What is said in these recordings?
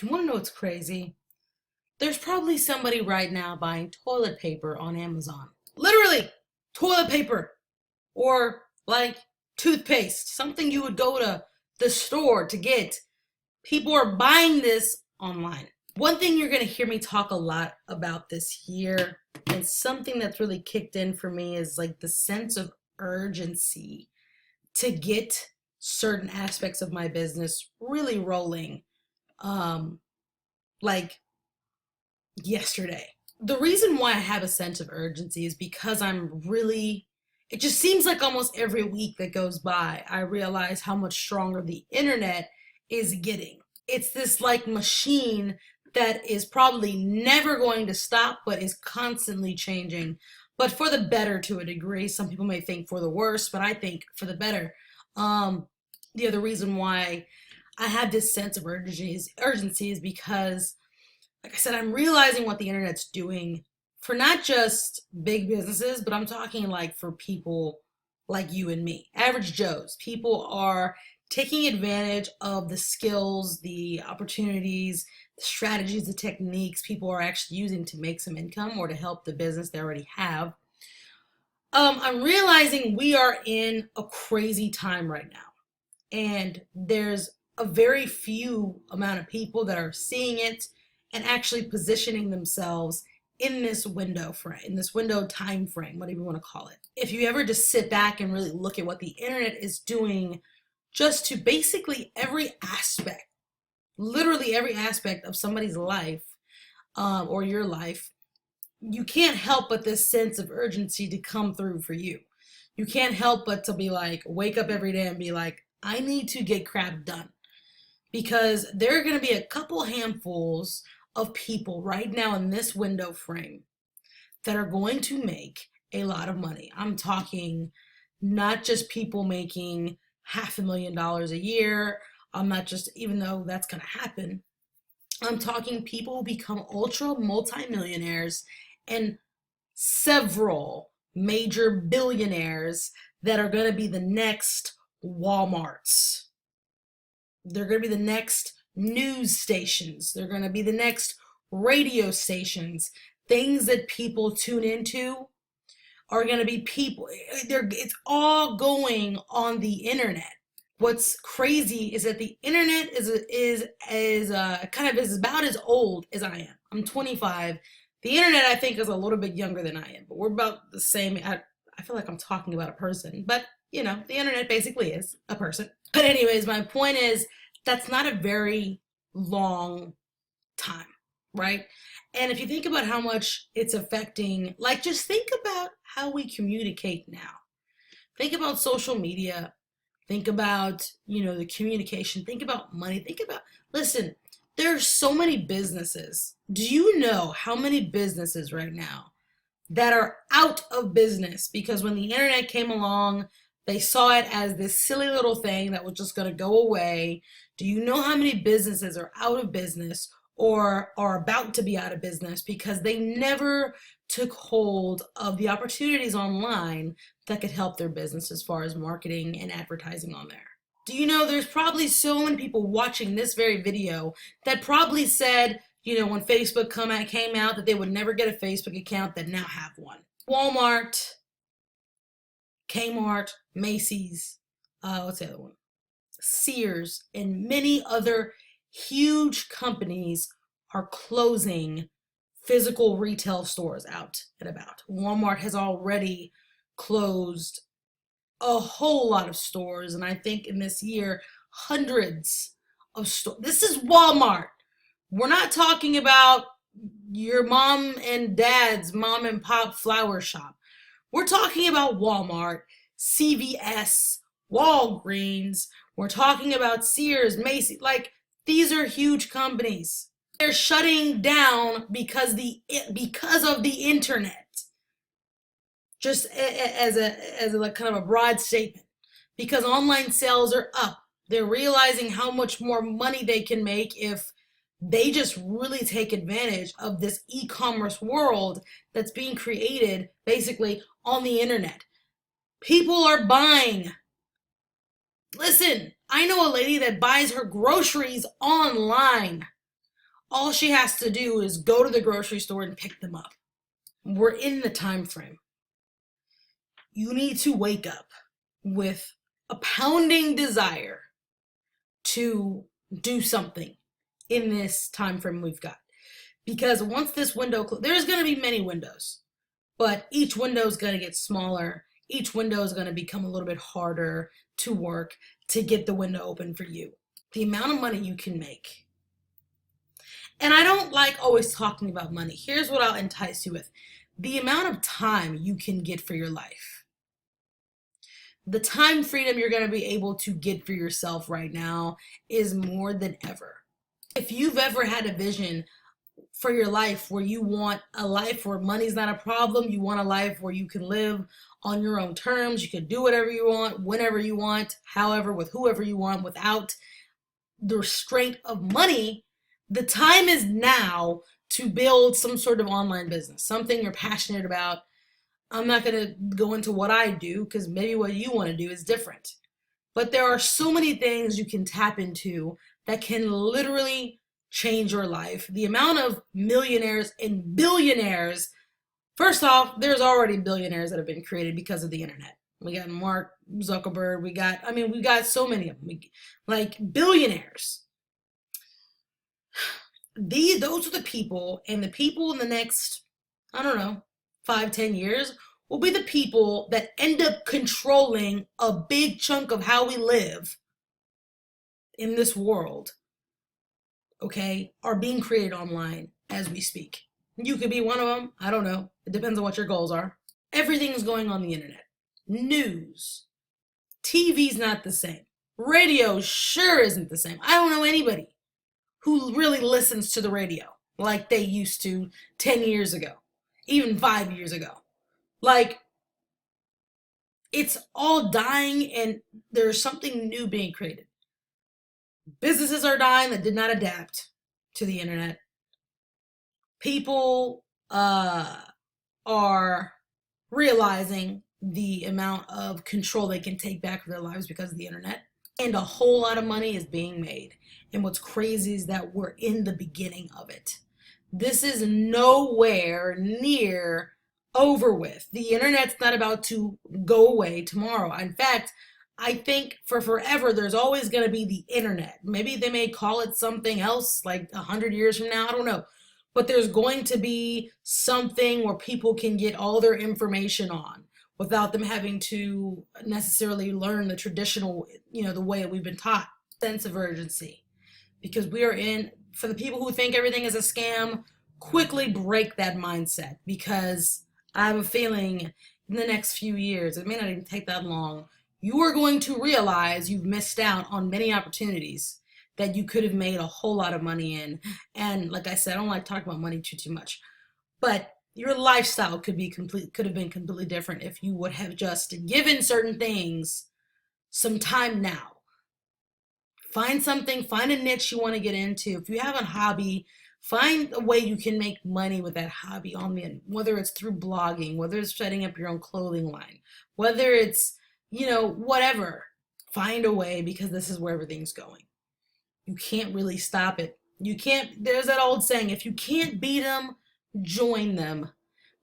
You want to know what's crazy? There's probably somebody right now buying toilet paper on Amazon. Literally, toilet paper or like toothpaste, something you would go to the store to get. People are buying this online. One thing you're going to hear me talk a lot about this year, and something that's really kicked in for me, is like the sense of urgency to get certain aspects of my business really rolling. Um, like yesterday. The reason why I have a sense of urgency is because it just seems like almost every week that goes by, I realize how much stronger the internet is getting. It's this like machine that is probably never going to stop, but is constantly changing, but for the better to a degree. Some people may think for the worse, but I think for the better. Um, the other reason why I have this sense of urgency is because, like I said, I'm realizing what the internet's doing for not just big businesses, but I'm talking like for people like you and me, average Joes. People are taking advantage of the skills, the opportunities, the strategies, the techniques people are actually using to make some income or to help the business they already have. I'm realizing we are in a crazy time right now, and there's a very few amount of people that are seeing it and actually positioning themselves in this window time frame, whatever you want to call it. If you ever just sit back and really look at what the internet is doing just to basically every aspect, literally every aspect of somebody's life, or your life, you can't help but this sense of urgency to come through for you. You can't help but to be like, wake up every day and be like, I need to get crap done, because there are going to be a couple handfuls of people right now in this window frame that are going to make a lot of money. I'm talking not just people making $500,000 a year. I'm not just, even though that's going to happen, I'm talking people who become ultra multimillionaires and several major billionaires that are going to be the next Walmarts. They're going to be the next news stations. They're going to be the next radio stations. Things that people tune into are going to be people. It's all going on the internet. What's crazy is that the internet is about as old as I am. I'm 25. The internet, I think, is a little bit younger than I am, but we're about the same. I feel like I'm talking about a person, but the internet basically is a person. But anyways, my point is that's not a very long time, right? And if you think about how much it's affecting, like, just think about how we communicate now. Think about social media. Think about, the communication. Think about money. Listen, there are so many businesses. Do you know how many businesses right now that are out of business because when the internet came along, they saw it as this silly little thing that was just going to go away? Do you know how many businesses are out of business or are about to be out of business because they never took hold of the opportunities online that could help their business as far as marketing and advertising on there? Do you know there's probably so many people watching this very video that probably said, when Facebook came out, that they would never get a Facebook account, that now have one. Walmart, Kmart, Macy's, what's the other one? Sears, and many other huge companies are closing physical retail stores out and about. Walmart has already closed a whole lot of stores, and I think in this year, hundreds of stores. This is Walmart. We're not talking about your mom and dad's mom and pop flower shop. We're talking about Walmart, CVS, Walgreens. We're talking about Sears, Macy's. Like, these are huge companies. They're shutting down because of the internet. Just as a like kind of a broad statement, because online sales are up. They're realizing how much more money they can make if they just really take advantage of this e-commerce world that's being created basically on the internet. People are buying. Listen, I know a lady that buys her groceries online. All she has to do is go to the grocery store and pick them up. We're in the time frame. You need to wake up with a pounding desire to do something in this time frame we've got. Because once this window, there's going to be many windows, but each window is going to get smaller. Each window is going to become a little bit harder to work to get the window open for you. The amount of money you can make. And I don't like always talking about money. Here's what I'll entice you with. The amount of time you can get for your life. The time freedom you're going to be able to get for yourself right now is more than ever. If you've ever had a vision for your life where you want a life where money's not a problem, you want a life where you can live on your own terms, you can do whatever you want, whenever you want, however, with whoever you want, without the restraint of money, the time is now to build some sort of online business, something you're passionate about. I'm not going to go into what I do because maybe what you want to do is different. But there are so many things you can tap into that can literally change your life. The amount of millionaires and billionaires, first off, there's already billionaires that have been created because of the internet. We got Mark Zuckerberg, we got so many of them. Like billionaires. Those are the people, and the people in the next, I don't know, 5-10 years will be the people that end up controlling a big chunk of how we live in this world, okay, are being created online as we speak. You could be one of them. I don't know. It depends on what your goals are. Everything is going on the internet. News. TV's not the same. Radio sure isn't the same. I don't know anybody who really listens to the radio like they used to 10 years ago, even 5 years ago. Like, it's all dying and there's something new being created. Businesses are dying that did not adapt to the internet. People are realizing the amount of control they can take back for their lives because of the internet. And a whole lot of money is being made. And what's crazy is that we're in the beginning of it. This is nowhere near over with. The internet's not about to go away tomorrow. In fact, I think for forever, there's always going to be the internet. Maybe they may call it something else like 100 years from now. I don't know. But there's going to be something where people can get all their information on without them having to necessarily learn the traditional, the way we've been taught. Sense of urgency. Because we are in, for the people who think everything is a scam, quickly break that mindset. Because I have a feeling in the next few years, it may not even take that long, you are going to realize you've missed out on many opportunities that you could have made a whole lot of money in. And like I said, I don't like talking about money too much, but your lifestyle could have been completely different if you would have just given certain things some time now. Find something, find a niche you want to get into. If you have a hobby, find a way you can make money with that hobby whether it's through blogging, whether it's setting up your own clothing line, whether it's, whatever. Find a way, because this is where everything's going. You can't really stop it. There's that old saying, if you can't beat them, join them,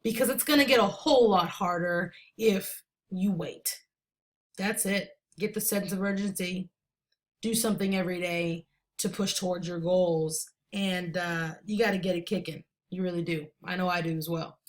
because it's going to get a whole lot harder if you wait. That's it. Get the sense of urgency. Do something every day to push towards your goals, and you got to get it kicking. You really do. I know I do as well.